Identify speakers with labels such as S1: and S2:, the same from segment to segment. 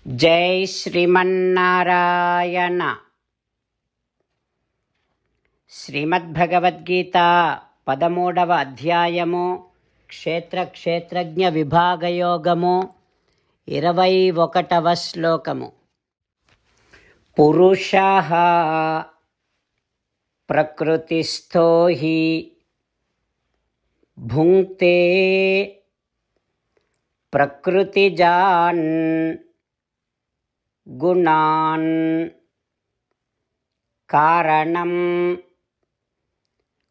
S1: జై శ్రీమన్నారాయణ. శ్రీమద్భగవద్గీత 13వ అధ్యాయము క్షేత్రజ్ఞ విభాగయోగము 21వ శ్లోకము. పురుషః ప్రకృతిస్థో హి భుంక్తే ప్రకృతిజాన్ గుణాన్ కారణం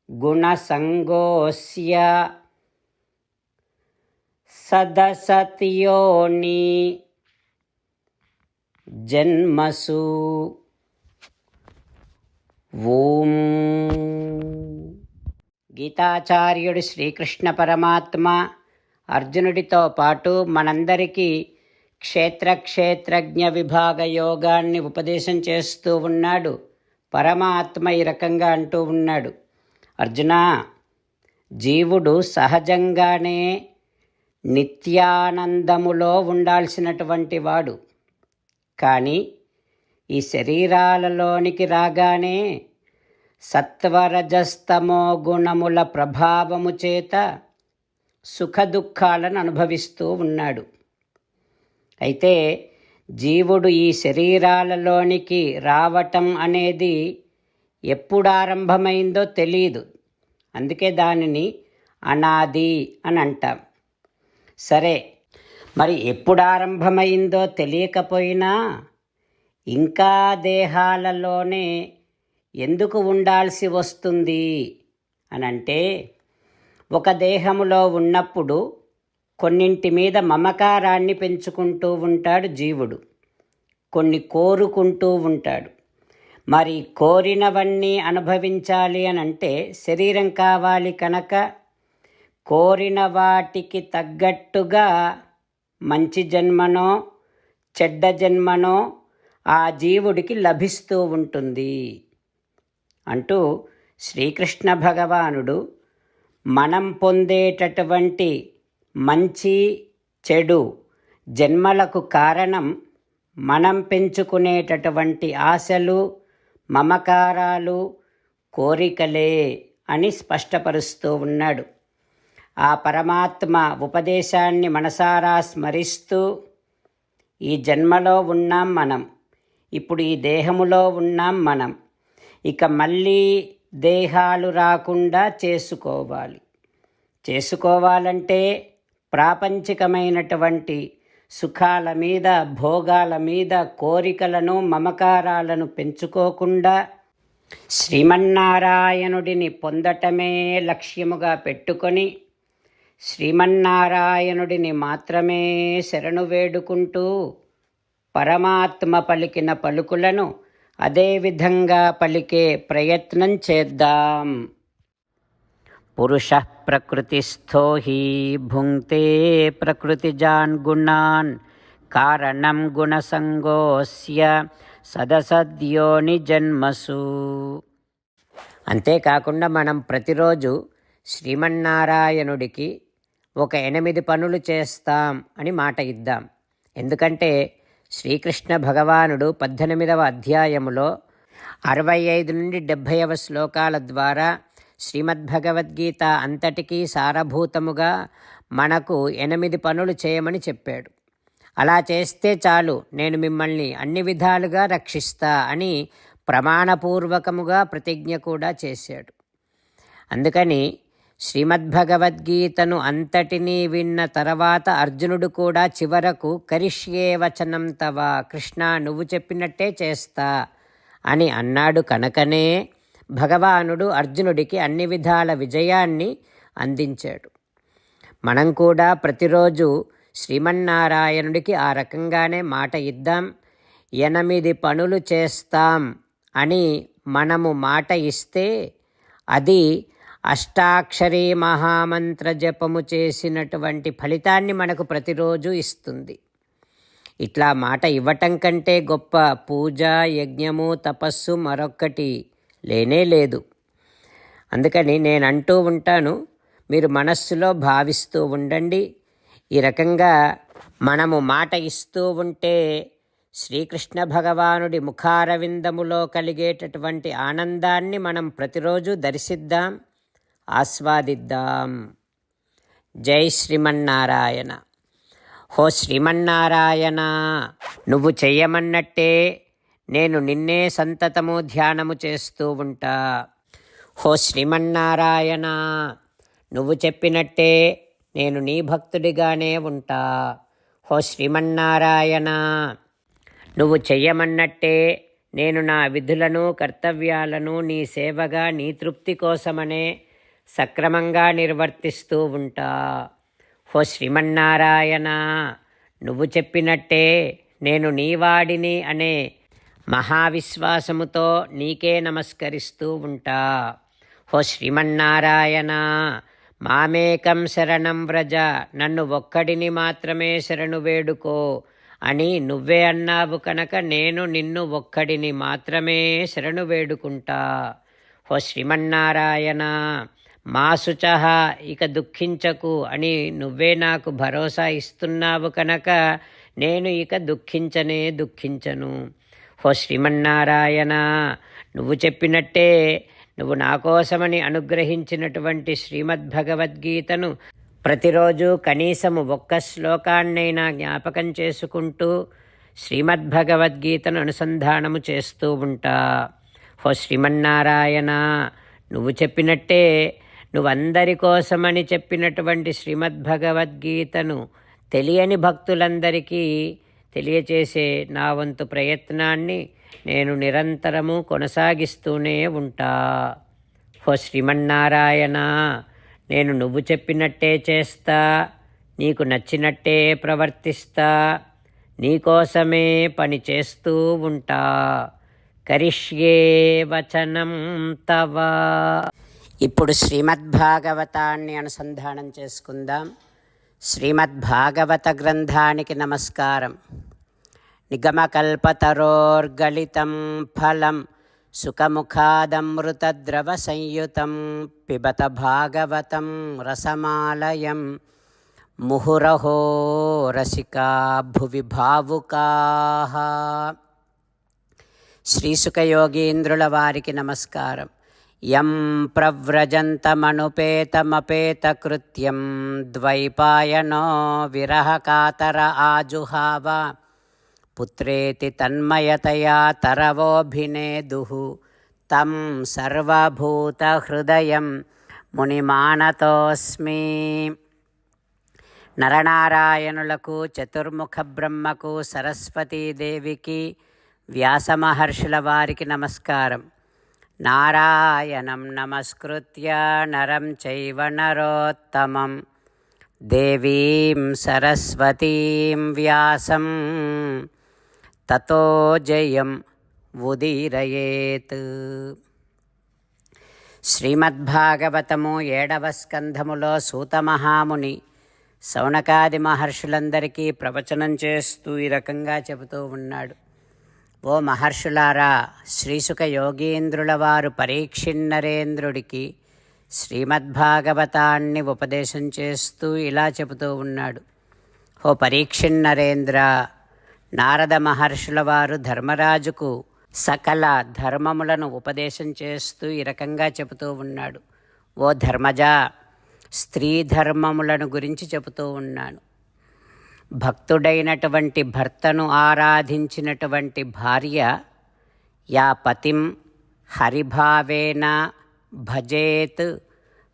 S1: గుణసంగోస్య సదసతి యోని జన్మసు. ఓం. గీతాచార్యుడు శ్రీకృష్ణ పరమాత్మ అర్జునుడితో పాటు మనందరికీ క్షేత్రజ్ఞ విభాగ యోగాన్ని ఉపదేశం చేస్తూ ఉన్నాడు. పరమాత్మ ఈ రకంగా అంటూ ఉన్నాడు, అర్జున, జీవుడు సహజంగానే నిత్యానందములో ఉండాల్సినటువంటి వాడు. కానీ ఈ శరీరాలలోనికి రాగానే సత్వరజస్తమో గుణముల ప్రభావము చేత సుఖదుఖాలను అనుభవిస్తూ ఉన్నాడు. అయితే జీవుడు ఈ శరీరాలలోనికి రావటం అనేది ఎప్పుడు ఆరంభమైందో తెలియదు. అందుకే దానిని అనాది అని అంటాం. సరే, మరి ఎప్పుడు ఆరంభమైందో తెలియకపోయినా ఇంకా దేహాలలోనే ఎందుకు ఉండాల్సి వస్తుంది అనంటే, ఒక దేహములో ఉన్నప్పుడు కొన్నింటి మీద మమకారాన్ని పెంచుకుంటూ ఉంటాడు జీవుడు, కొన్ని కోరుకుంటూ ఉంటాడు. మరి కోరినవన్నీ అనుభవించాలి అని అంటే శరీరం కావాలి కనుక కోరిన వాటికి తగ్గట్టుగా మంచి జన్మనో చెడ్డ జన్మనో ఆ జీవుడికి లభిస్తూ ఉంటుంది అంటూ శ్రీకృష్ణ భగవానుడు మనం పొందేటటువంటి మంచి చెడు జన్మలకు కారణం మనం పెంచుకునేటటువంటి ఆశలు, మమకారాలు, కోరికలే అని స్పష్టపరుస్తూ ఉన్నాడు. ఆ పరమాత్మ ఉపదేశాన్ని మనసారా స్మరిస్తూ, ఈ జన్మలో ఉన్నాం మనం, ఇప్పుడు ఈ దేహములో ఉన్నాం మనం, ఇక మళ్ళీ దేహాలు రాకుండా చేసుకోవాలంటే ప్రాపంచికమైనటువంటి సుఖాల మీద, భోగాల మీద కోరికలను, మమకారాలను పెంచుకోకుండా శ్రీమన్నారాయణుడిని పొందటమే లక్ష్యముగా పెట్టుకొని శ్రీమన్నారాయణుడిని మాత్రమే శరణు వేడుకుంటూ పరమాత్మ పలికిన పలుకులను అదేవిధంగా పలికే ప్రయత్నం చేద్దాం. పురుషః ప్రకృతిస్థో హి భుంక్తే ప్రకృతిజాన్ గుణాన్ కారణం గుణసంగోస్య సదసద్యోని జన్మసు. అంతేకాకుండా మనం ప్రతిరోజు శ్రీమన్నారాయణుడికి ఒక 8 పనులు చేస్తాం అని మాట ఇద్దాం. ఎందుకంటే శ్రీకృష్ణ భగవానుడు 18వ అధ్యాయములో 65 నుండి 70వ శ్లోకాల ద్వారా శ్రీమద్భగవద్గీత అంతటికీ సారభూతముగా మనకు 8 పనులు చేయమని చెప్పాడు. అలా చేస్తే చాలు, నేను మిమ్మల్ని అన్ని విధాలుగా రక్షిస్తా అని ప్రమాణపూర్వకముగా ప్రతిజ్ఞ కూడా చేశాడు. అందుకని శ్రీమద్భగవద్గీతను అంతటినీ విన్న తర్వాత అర్జునుడు కూడా చివరకు కరిష్యే వచనం తవ, కృష్ణ నువ్వు చెప్పినట్టే చేస్తా అని అన్నాడు. కనుకనే భగవానుడు అర్జునుడికి అన్ని విధాల విజయాన్ని అందించాడు. మనం కూడా ప్రతిరోజు శ్రీమన్నారాయణుడికి ఆ రకంగానే మాట ఇద్దాం. 8 పనులు చేస్తాం అని మనము మాట ఇస్తే అది అష్టాక్షరీ మహామంత్ర జపము చేసినటువంటి ఫలితాన్ని మనకు ప్రతిరోజు ఇస్తుంది. ఇట్లా మాట ఇవ్వటం కంటే గొప్ప పూజ, యజ్ఞము, తపస్సు మరొక్కటి లేనే లేదు. అందుకని నేను అంటూ ఉంటాను, మీరు మనస్సులో భావిస్తూ ఉండండి. ఈ రకంగా మనము మాట ఇస్తూ ఉంటే శ్రీకృష్ణ భగవానుడి ముఖారవిందములో కలిగేటటువంటి ఆనందాన్ని మనం ప్రతిరోజు దర్శిద్దాం, ఆస్వాదిద్దాం. జై శ్రీమన్నారాయణ. హో శ్రీమన్నారాయణ, నువ్వు చెయ్యమన్నట్టే నేను నిన్నే సంతతము ధ్యానము చేస్తూ ఉంటా. హో శ్రీమన్నారాయణ, నువ్వు చెప్పినట్టే నేను నీ భక్తుడిగానే ఉంటా. హో శ్రీమన్నారాయణ, నువ్వు చెయ్యమన్నట్టే నేను నా విధులను కర్తవ్యాలను నీ సేవగా నీ తృప్తి కోసమనే సక్రమంగా నిర్వర్తిస్తూ ఉంటా. హో శ్రీమన్నారాయణ, నువ్వు చెప్పినట్టే నేను నీవాడిని అనే మహావిశ్వాసముతో నీకే నమస్కరిస్తూ ఉంటా. హో శ్రీమన్నారాయణ, మామేకం శరణం వ్రజ, నన్ను ఒక్కడిని మాత్రమే శరణు వేడుకో అని నువ్వే అన్నావు కనుక నేను నిన్ను ఒక్కడిని మాత్రమే శరణు వేడుకుంటా. హో శ్రీమన్నారాయణ, మా శుచః, ఇక దుఃఖించకు అని నువ్వే నాకు భరోసా ఇస్తున్నావు కనుక నేను ఇక దుఃఖించను. హో శ్రీమన్నారాయణ, నువ్వు చెప్పినట్టే నువ్వు నా కోసమని అనుగ్రహించినటువంటి శ్రీమద్భగవద్గీతను ప్రతిరోజు కనీసము ఒక్క శ్లోకాన్నైనా జ్ఞాపకం చేసుకుంటూ శ్రీమద్భగవద్గీతను అనుసంధానము చేస్తూ ఉంటా. హో శ్రీమన్నారాయణ, నువ్వు చెప్పినట్టే నువ్వందరి కోసమని చెప్పినటువంటి శ్రీమద్భగవద్గీతను తెలియని భక్తులందరికీ తెలియచేసే నా వంతు ప్రయత్నాన్ని నేను నిరంతరము కొనసాగిస్తూనే ఉంటా. హో శ్రీమన్నారాయణ, నేను నువ్వు చెప్పినట్టే చేస్తా, నీకు నచ్చినట్టే ప్రవర్తిస్తా, నీకోసమే పని చేస్తూ ఉంటా. కరిష్యే వచనం తవ. ఇప్పుడు శ్రీమద్భాగవతాన్ని అనుసంధానం చేసుకుందాం. శ్రీమద్భాగవత గ్రంథానికి నమస్కారం. నిగమకల్పతరోర్గళితం ఫలం సుఖముఖాదమృతద్రవ సంయుతం పిబత భాగవతం రసమాలయం ముహురహో రసికా భువి భావుకాః. శ్రీసుఖయోగీంద్రుల వారికి నమస్కారం. యం ప్రవ్రజంతమనుపేతమపేతకృత్యం ద్వైపాయనో విరహకాతర ఆజుహావ పుత్రేతి తన్మయతయా తరవోభినేదుః తం సర్వభూతహృదయం మునిమానతోస్మి. నరనారాయణులకు, చతుర్ముఖ బ్రహ్మకు, సరస్వతీదేవికి, వ్యాసమహర్షుల వారికి నమస్కారం. నారాయణం నమస్కృత్య నరం చైవ నరోత్తమం దేవీం సరస్వతీం వ్యాసం తతో జయం ఉదీరయేత్. శ్రీమద్భాగవతము 7వ స్కంధములో సూతమహాముని శౌనకాది మహర్షులందరికీ ప్రవచనం చేస్తూ ఈ రకంగా చెబుతూ ఉన్నాడు. ఓ మహర్షులారా, శ్రీసుఖ యోగీంద్రుల వారు పరీక్షిన్నరేంద్రుడికి శ్రీమద్భాగవతాన్ని ఉపదేశం చేస్తూ ఇలా చెబుతూ ఉన్నాడు. ఓ పరీక్షిన్నరేంద్ర, నారద మహర్షుల వారు ధర్మరాజుకు సకల ధర్మములను ఉపదేశం చేస్తూ ఈ రకంగా చెబుతూ ఉన్నాడు. ఓ ధర్మజా, స్త్రీ ధర్మములను గురించి చెబుతూ ఉన్నాను. భక్తుడైనటువంటి భర్తను ఆరాధించినటువంటి భార్య యా పతిం హరిభావేన భజేత్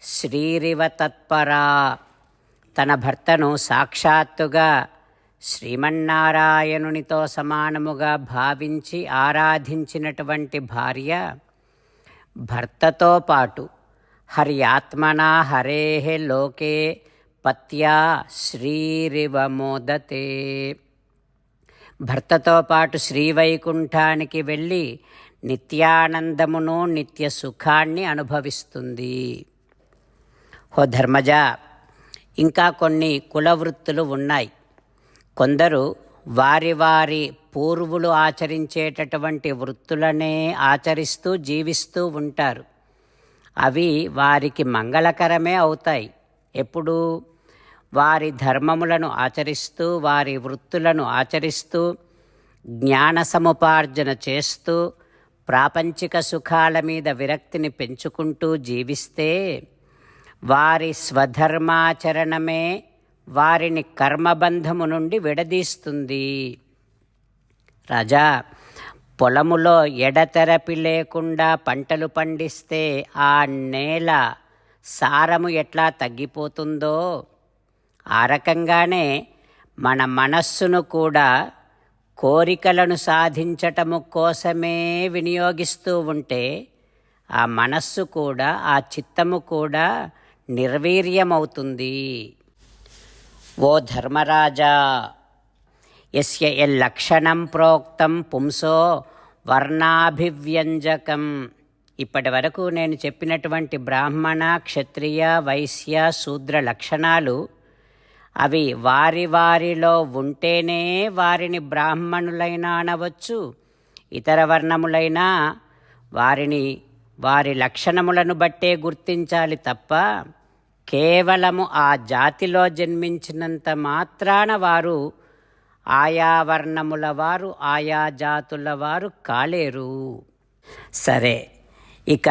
S1: శ్రీరివ తత్పరా, తన భర్తను సాక్షాత్తుగా శ్రీమన్నారాయణునితో సమానముగా భావించి ఆరాధించినటువంటి భార్య భర్తతో పాటు హర్యాత్మనా హరేః లోకే పత్యా శ్రీరివ మోదతే, భర్తతో పాటు శ్రీవైకుంఠానికి వెళ్ళి నిత్యానందమును నిత్య సుఖాన్ని అనుభవిస్తుంది. ఓ ధర్మజ, ఇంకా కొన్ని కులవృత్తులు ఉన్నాయి. కొందరు వారి వారి పూర్వులు ఆచరించేటటువంటి వృత్తులనే ఆచరిస్తూ జీవిస్తూ ఉంటారు. అవి వారికి మంగళకరమే అవుతాయి. ఎప్పుడు వారి ధర్మములను ఆచరిస్తూ, వారి వృత్తులను ఆచరిస్తూ జ్ఞాన సముపార్జన చేస్తూ ప్రాపంచిక సుఖాల మీద విరక్తిని పెంచుకుంటూ జీవిస్తే వారి స్వధర్మాచరణమే వారిని కర్మబంధము నుండి విడదీస్తుంది. రాజా, పొలములో ఎడతెరపి లేకుండా పంటలు పండిస్తే ఆ నేల సారము ఎట్లా తగ్గిపోతుందో ఆ రకంగానే మన మనస్సును కూడా కోరికలను సాధించటము కోసమే వినియోగిస్తూ ఉంటే ఆ మనస్సు కూడా, ఆ చిత్తము కూడా నిర్వీర్యమవుతుంది. ఓ ధర్మరాజా, యస్య యల్లక్షణం ప్రోక్తం పుంసో వర్ణాభివ్యంజకం. ఇప్పటి వరకు నేను చెప్పినటువంటి బ్రాహ్మణ, క్షత్రియ, వైశ్య, శూద్ర లక్షణాలు అవి వారి వారిలో ఉంటేనే వారిని బ్రాహ్మణులైనా అనవచ్చు, ఇతర వర్ణములైనా వారిని వారి లక్షణములను బట్టే గుర్తించాలి తప్ప కేవలము ఆ జాతిలో జన్మించినంత మాత్రాన వారు ఆయా వర్ణముల వారు, ఆయా జాతుల వారు కాలేరు. సరే, ఇక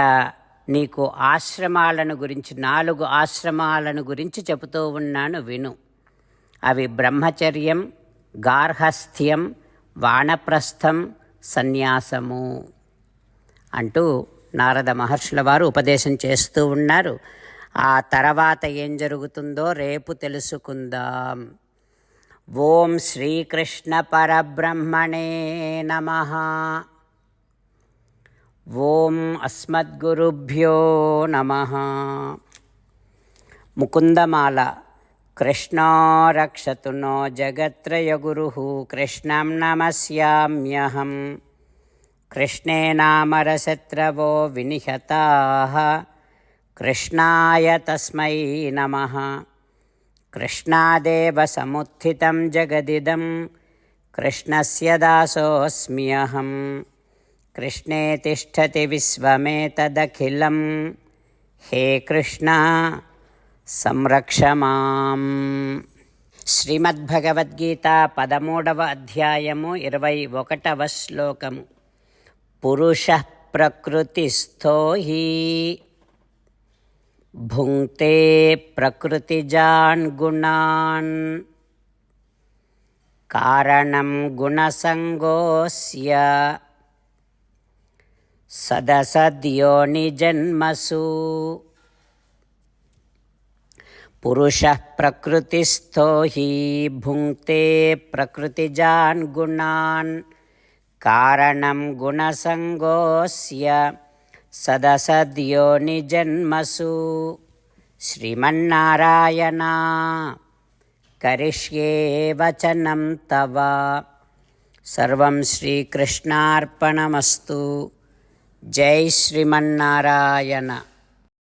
S1: నీకు ఆశ్రమాలను గురించి 4 ఆశ్రమాలను గురించి చెబుతూ ఉన్నాను, విను. అవి బ్రహ్మచర్యం, గార్హస్థ్యం, వానప్రస్థం, సన్యాసము అంటూ నారద మహర్షుల వారు ఉపదేశం చేస్తూ ఉన్నారు. ఆ తర్వాత ఏం జరుగుతుందో రేపు తెలుసుకుందాం. ఓం శ్రీకృష్ణ పరబ్రహ్మణే నమః. ఓం అస్మద్గురుభ్యో నమః. ముకుందమాల. కృష్ణో రక్షతు నో జగత్రయగురుః కృష్ణం నమస్యామ్యహం. కృష్ణే నామరశత్రవో వినిహతాః కృష్ణాయ తస్మై నమః. కృష్ణాదేవ సముత్థితం జగదిదం కృష్ణస్య దాసోऽస్మ్యహం. కృష్ణే తిష్టతి విశ్వమేతదఖిలం. హే కృష్ణ సంరక్ష మాం. శ్రీమద్భగవద్గీత 13వ అధ్యాయము 21వ శ్లోకము. పురుషః ప్రకృతిస్థో హి భుంక్తే ప్రకృతిజాన్ గుణాన్. కారణం గుణసంగోస్య సదసద్యోనిజన్మసు. పురుషః ప్రకృతిస్థో హి భుంక్తే ప్రకృతిజాన్ గుణాన్. కారణం గుణసంగోస్య సదసద్యోనిజన్మసు. శ్రీమన్నారాయణ కరిష్యే వచనం తవ. సర్వం శ్రీకృష్ణార్పణమస్తు. జై శ్రీమన్నారాయణ.